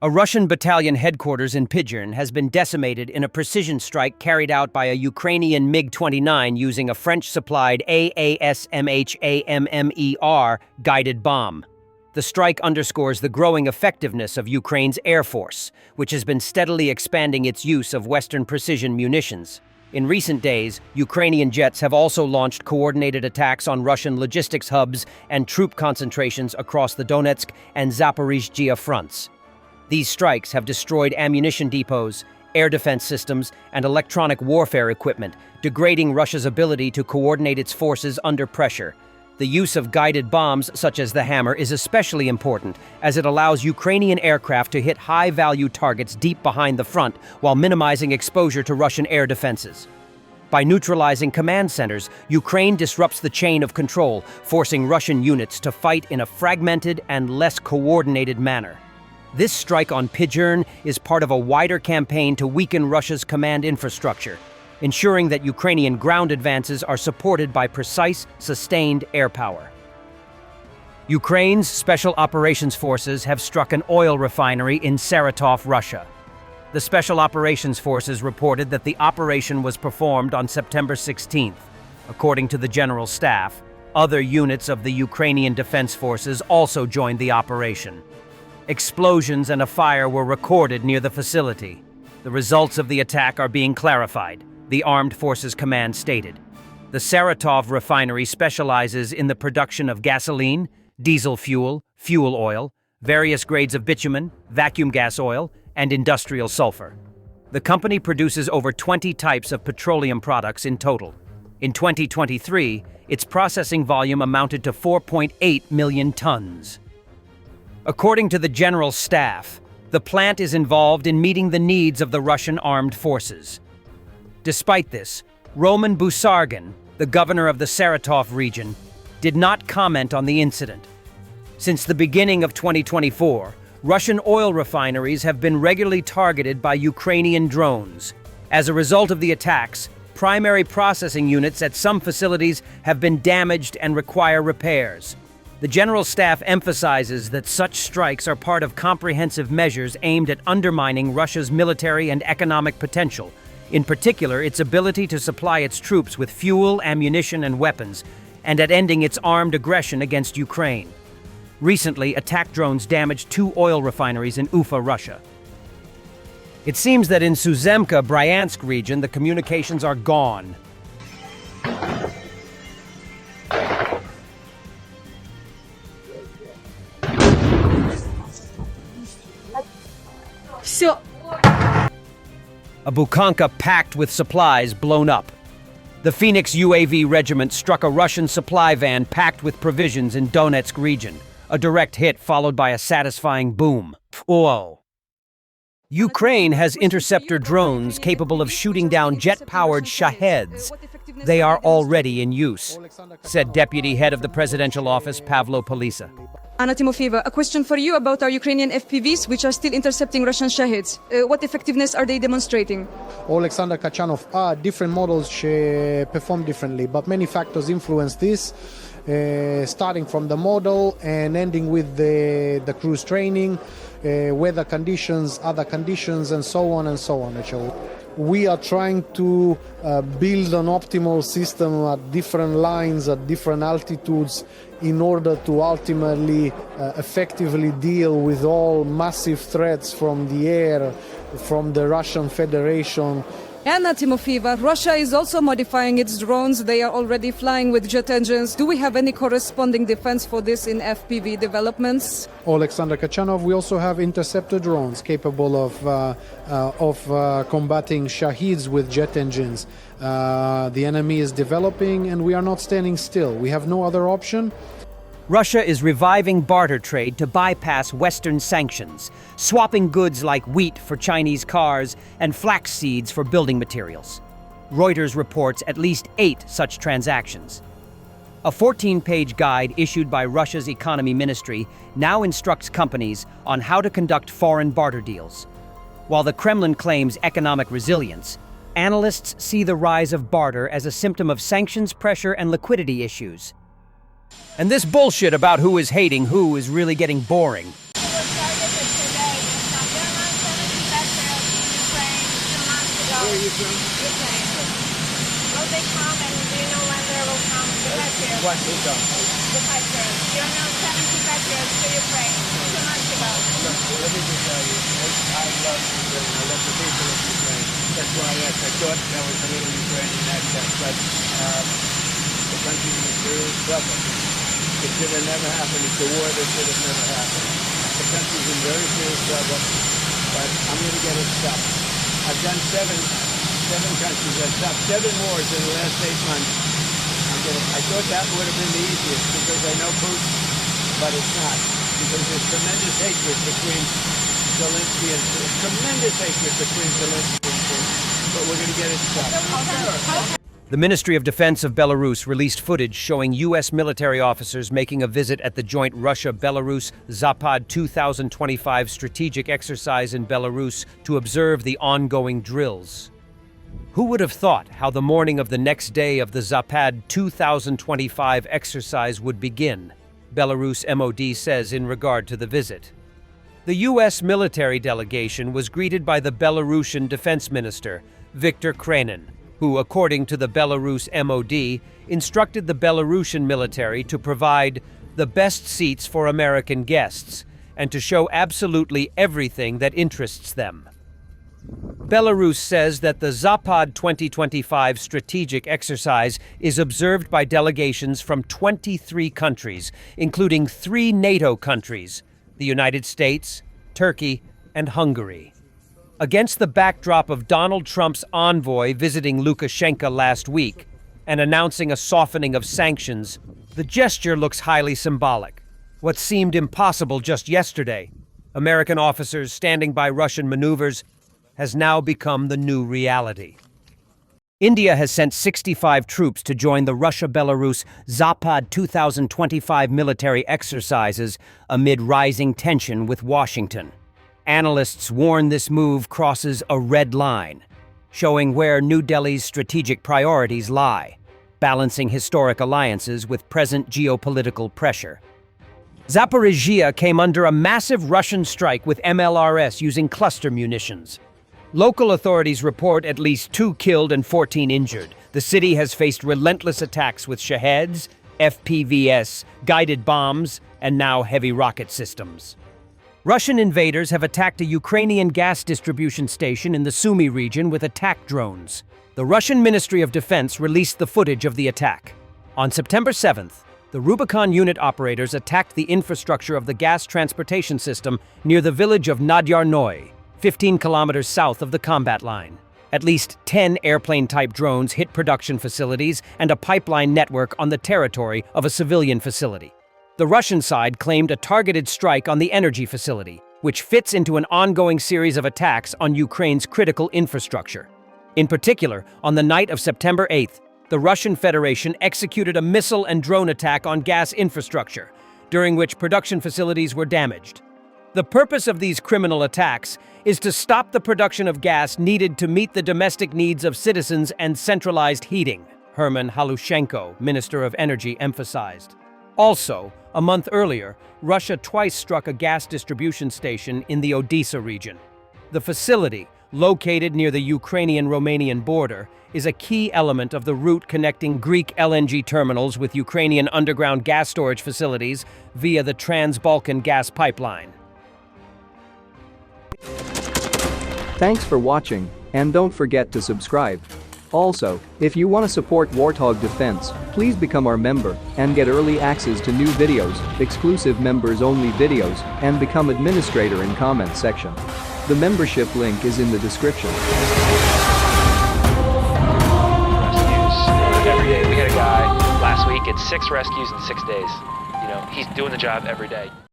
A Russian battalion headquarters in Pidgern has been decimated in a precision strike carried out by a Ukrainian MiG-29 using a French-supplied AASMHAMMER guided bomb. The strike underscores the growing effectiveness of Ukraine's Air Force, which has been steadily expanding its use of Western precision munitions. In recent days, Ukrainian jets have also launched coordinated attacks on Russian logistics hubs and troop concentrations across the Donetsk and Zaporizhzhia fronts. These strikes have destroyed ammunition depots, air defense systems, and electronic warfare equipment, degrading Russia's ability to coordinate its forces under pressure. The use of guided bombs such as the Hammer is especially important, as it allows Ukrainian aircraft to hit high-value targets deep behind the front while minimizing exposure to Russian air defenses. By neutralizing command centers, Ukraine disrupts the chain of control, forcing Russian units to fight in a fragmented and less coordinated manner. This strike on Pidgern is part of a wider campaign to weaken Russia's command infrastructure, ensuring that Ukrainian ground advances are supported by precise, sustained air power. Ukraine's Special Operations Forces have struck an oil refinery in Saratov, Russia. The Special Operations Forces reported that the operation was performed on September 16th. According to the General Staff, other units of the Ukrainian Defense Forces also joined the operation. Explosions and a fire were recorded near the facility. The results of the attack are being clarified, the Armed Forces Command stated. The Saratov refinery specializes in the production of gasoline, diesel fuel, fuel oil, various grades of bitumen, vacuum gas oil, and industrial sulfur. The company produces over 20 types of petroleum products in total. In 2023, its processing volume amounted to 4.8 million tons. According to the General Staff, the plant is involved in meeting the needs of the Russian armed forces. Despite this, Roman Busargin, the governor of the Saratov region, did not comment on the incident. Since the beginning of 2024, Russian oil refineries have been regularly targeted by Ukrainian drones. As a result of the attacks, primary processing units at some facilities have been damaged and require repairs. The General Staff emphasizes that such strikes are part of comprehensive measures aimed at undermining Russia's military and economic potential, in particular its ability to supply its troops with fuel, ammunition, and weapons, and at ending its armed aggression against Ukraine. Recently, attack drones damaged 2 oil refineries in Ufa, Russia. It seems that in Suzemka, Bryansk region, the communications are gone. A Bukanka packed with supplies blown up. The Phoenix UAV regiment struck a Russian supply van packed with provisions in Donetsk region. A direct hit followed by a satisfying boom. Whoa. Ukraine has interceptor drones capable of shooting down jet-powered Shaheds. They are already in use, said Deputy Head of the Presidential Office Pavlo Polisa. Anna Timofeeva, a question for you about our Ukrainian FPVs, which are still intercepting Russian Shaheds. What effectiveness are they demonstrating? Alexander Kachanov, different models perform differently, but many factors influence this, starting from the model and ending with the cruise training, weather conditions, other conditions, and so on and so on. We are trying to build an optimal system at different lines, at different altitudes, in order to ultimately effectively deal with all massive threats from the air, from the Russian Federation. Anna Timofeeva, Russia is also modifying its drones. They are already flying with jet engines. Do we have any corresponding defense for this in FPV developments? Alexander Kachanov, we also have interceptor drones capable of combating Shahids with jet engines. The enemy is developing and we are not standing still. We have no other option. Russia is reviving barter trade to bypass Western sanctions, swapping goods like wheat for Chinese cars and flax seeds for building materials. Reuters reports at least 8 such transactions. A 14-page guide issued by Russia's economy ministry now instructs companies on how to conduct foreign barter deals. While the Kremlin claims economic resilience, analysts see the rise of barter as a symptom of sanctions pressure and liquidity issues. And this bullshit about who is hating who is really getting boring. you from? Ukraine. Will they come, and do you know when they will come? The Patriots. What will come? The Patriots. You know 70 Patriots to Ukraine 2 months ago. Let me just tell you, I love Ukraine. I love the people of Ukraine. That's why I thought that was a little Ukrainian accent, but the country's in serious trouble. It should have never happened. It's a war that should have never happened. The country's in very serious trouble, but I'm going to get it stopped. I've done seven countries. I've stopped 7 wars in the last 8 months. I thought that would have been the easiest because I know Putin, but it's not. Because there's tremendous hatred between Zelensky and Putin. But we're going to get it stopped. The Ministry of Defense of Belarus released footage showing U.S. military officers making a visit at the joint Russia-Belarus Zapad 2025 strategic exercise in Belarus to observe the ongoing drills. Who would have thought how the morning of the next day of the Zapad 2025 exercise would begin? Belarus MOD says in regard to the visit. The U.S. military delegation was greeted by the Belarusian Defense Minister, Viktor Kranin, who, according to the Belarus MOD, instructed the Belarusian military to provide the best seats for American guests and to show absolutely everything that interests them. Belarus says that the Zapad 2025 strategic exercise is observed by delegations from 23 countries, including 3 NATO countries, the United States, Turkey, and Hungary. Against the backdrop of Donald Trump's envoy visiting Lukashenko last week and announcing a softening of sanctions, the gesture looks highly symbolic. What seemed impossible just yesterday, American officers standing by Russian maneuvers, has now become the new reality. India has sent 65 troops to join the Russia-Belarus Zapad 2025 military exercises amid rising tension with Washington. Analysts warn this move crosses a red line, showing where New Delhi's strategic priorities lie, balancing historic alliances with present geopolitical pressure. Zaporizhzhia came under a massive Russian strike with MLRS using cluster munitions. Local authorities report at least 2 killed and 14 injured. The city has faced relentless attacks with Shaheds, FPVs, guided bombs, and now heavy rocket systems. Russian invaders have attacked a Ukrainian gas distribution station in the Sumy region with attack drones. The Russian Ministry of Defense released the footage of the attack. On September 7th, the Rubicon unit operators attacked the infrastructure of the gas transportation system near the village of Nadyarnoy, 15 kilometers south of the combat line. At least 10 airplane-type drones hit production facilities and a pipeline network on the territory of a civilian facility. The Russian side claimed a targeted strike on the energy facility, which fits into an ongoing series of attacks on Ukraine's critical infrastructure. In particular, on the night of September 8th, the Russian Federation executed a missile and drone attack on gas infrastructure, during which production facilities were damaged. The purpose of these criminal attacks is to stop the production of gas needed to meet the domestic needs of citizens and centralized heating, Herman Halushenko, Minister of Energy, emphasized. Also, a month earlier, Russia twice struck a gas distribution station in the Odessa region. The facility, located near the Ukrainian-Romanian border, is a key element of the route connecting Greek LNG terminals with Ukrainian underground gas storage facilities via the Trans-Balkan gas pipeline. Thanks for watching, and don't forget to subscribe. Also, if you want to support Warthog Defense, please become our member and get early access to new videos, exclusive members-only videos, and become administrator in comment section. The membership link is in the description. Rescues every day. We had a guy last week at 6 rescues in 6 days. You know, he's doing the job every day.